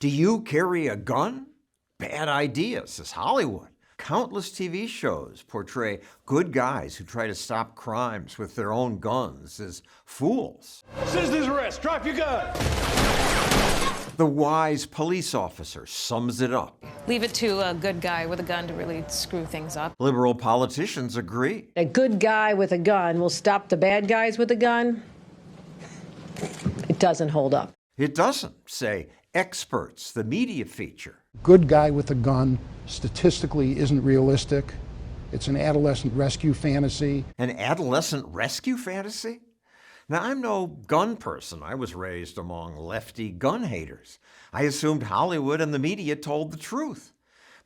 Do you carry a gun? Bad idea, says Hollywood. Countless TV shows portray good guys who try to stop crimes with their own guns as fools. Citizen's arrest, drop your gun! The wise police officer sums it up. Leave it to a good guy with a gun to really screw things up. Liberal politicians agree. A good guy with a gun will stop the bad guys with a gun. It doesn't hold up. It doesn't, say experts, the media feature. Good guy with a gun statistically isn't realistic. It's an adolescent rescue fantasy. An adolescent rescue fantasy? Now, I'm no gun person. I was raised among lefty gun haters. I assumed Hollywood and the media told the truth.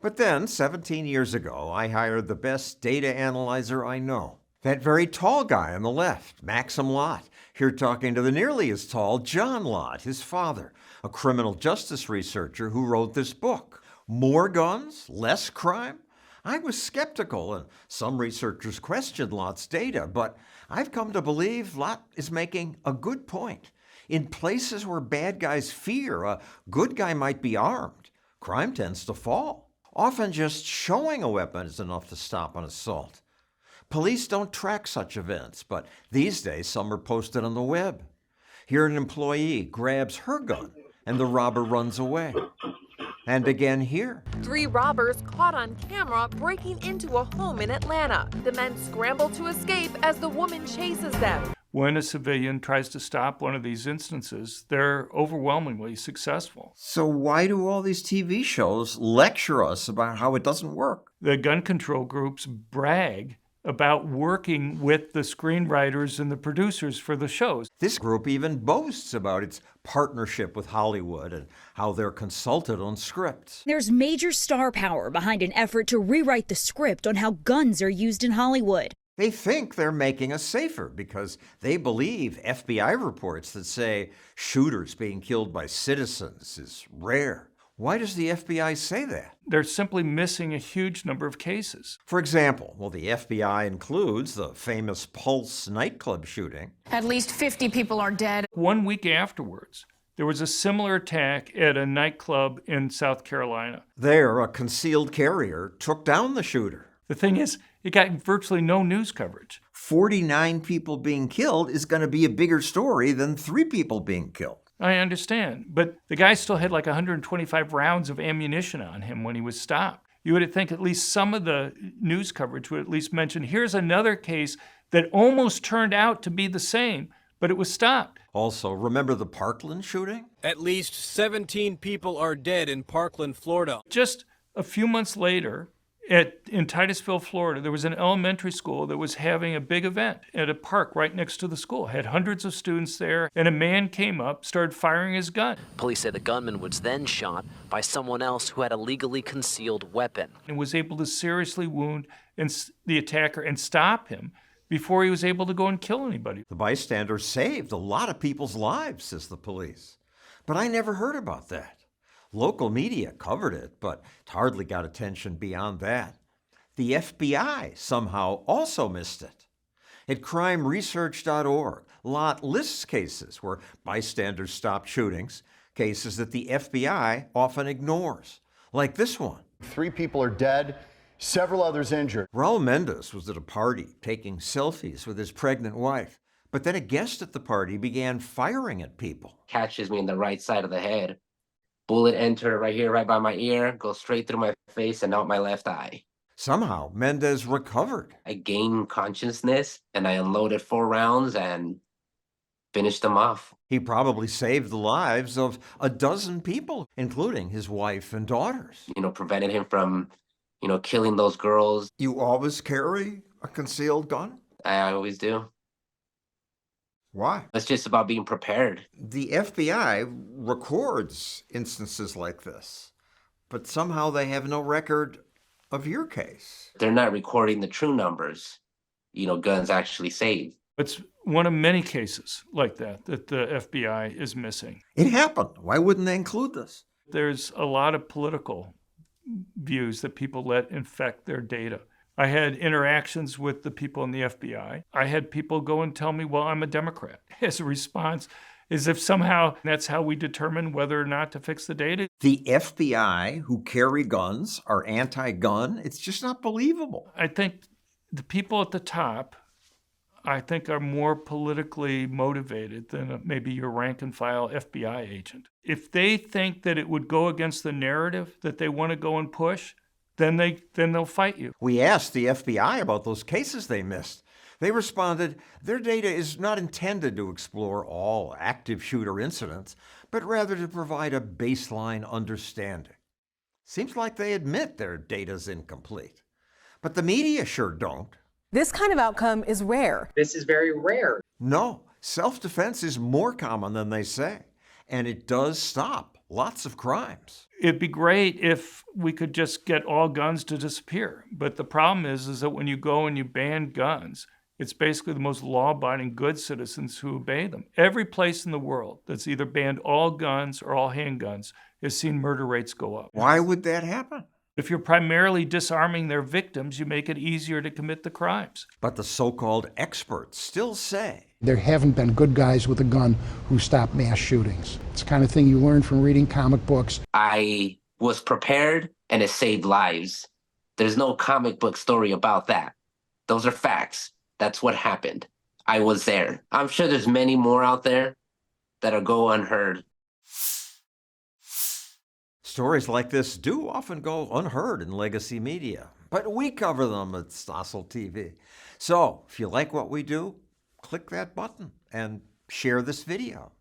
But then, 17 years ago, I hired the best data analyzer I know. That very tall guy on the left, John Lott, here talking to the nearly as tall John Lott, his father, a criminal justice researcher who wrote this book. More guns, less crime? I was skeptical, and some researchers questioned Lott's data, but I've come to believe Lott is making a good point. In places where bad guys fear a good guy might be armed, crime tends to fall. Often just showing a weapon is enough to stop an assault. Police don't track such events, but these days some are posted on the web. Here an employee grabs her gun and the robber runs away. And again here. 3 robbers caught on camera breaking into a home in Atlanta. The men scramble to escape as the woman chases them. When a civilian tries to stop one of these instances, they're overwhelmingly successful. So why do all these TV shows lecture us about how it doesn't work? The gun control groups brag about working with the screenwriters and the producers for the shows. This group even boasts about its partnership with Hollywood and how they're consulted on scripts. There's major star power behind an effort to rewrite the script on how guns are used in Hollywood. They think they're making us safer because they believe FBI reports that say shooters being killed by citizens is rare. Why does the FBI say that? They're simply missing a huge number of cases. For example, the FBI includes the famous Pulse nightclub shooting. At least 50 people are dead. 1 week afterwards, there was a similar attack at a nightclub in South Carolina. There, a concealed carrier took down the shooter. The thing is, it got virtually no news coverage. 49 people being killed is going to be a bigger story than 3 people being killed. I understand, but the guy still had like 125 rounds of ammunition on him when he was stopped. You would think at least some of the news coverage would at least mention, here's another case that almost turned out to be the same, but it was stopped. Also, remember the Parkland shooting? At least 17 people are dead in Parkland, Florida. Just a few months later, in Titusville, Florida, there was an elementary school that was having a big event at a park right next to the school. Had hundreds of students there, and a man came up, started firing his gun. Police say the gunman was then shot by someone else who had a legally concealed weapon. And was able to seriously wound the attacker and stop him before he was able to go and kill anybody. The bystander saved a lot of people's lives, says the police. But I never heard about that. Local media covered it, but it hardly got attention beyond that. The FBI somehow also missed it. At crimeresearch.org, Lott lists cases where bystanders stopped shootings, cases that the FBI often ignores, like this one. 3 people are dead, several others injured. Raul Mendez was at a party taking selfies with his pregnant wife, but then a guest at the party began firing at people. Catches me in the right side of the head. Bullet entered right here, right by my ear, goes straight through my face and out my left eye. Somehow, Mendez recovered. I gained consciousness and I unloaded 4 rounds and finished them off. He probably saved the lives of a dozen people, including his wife and daughters. Prevented him from, killing those girls. You always carry a concealed gun? I always do. Why? It's just about being prepared. The FBI records instances like this, but somehow they have no record of your case. They're not recording the true numbers, guns actually saved. It's one of many cases like that the FBI is missing. It happened. Why wouldn't they include this? There's a lot of political views that people let infect their data. I had interactions with the people in the FBI. I had people go and tell me, well, I'm a Democrat, as a response as if somehow that's how we determine whether or not to fix the data. The FBI, who carry guns, are anti-gun. It's just not believable. I think the people at the top, I think, are more politically motivated than maybe your rank and file FBI agent. If they think that it would go against the narrative that they want to go and push, then they'll fight you. We asked the FBI about those cases they missed. They responded, their data is not intended to explore all active shooter incidents, but rather to provide a baseline understanding. Seems like they admit their data's incomplete. But the media sure don't. This kind of outcome is rare. This is very rare. No, self-defense is more common than they say, and it does stop lots of crimes. It'd be great if we could just get all guns to disappear. But the problem is that when you go and you ban guns, it's basically the most law-abiding good citizens who obey them. Every place in the world that's either banned all guns or all handguns has seen murder rates go up. Why would that happen? If you're primarily disarming their victims, you make it easier to commit the crimes. But the so-called experts still say there haven't been good guys with a gun who stop mass shootings. It's the kind of thing you learn from reading comic books. I was prepared and it saved lives. There's no comic book story about that. Those are facts. That's what happened. I was there. I'm sure there's many more out there that'll go unheard. Stories like this do often go unheard in legacy media, but we cover them at Stossel TV. So if you like what we do, click that button and share this video.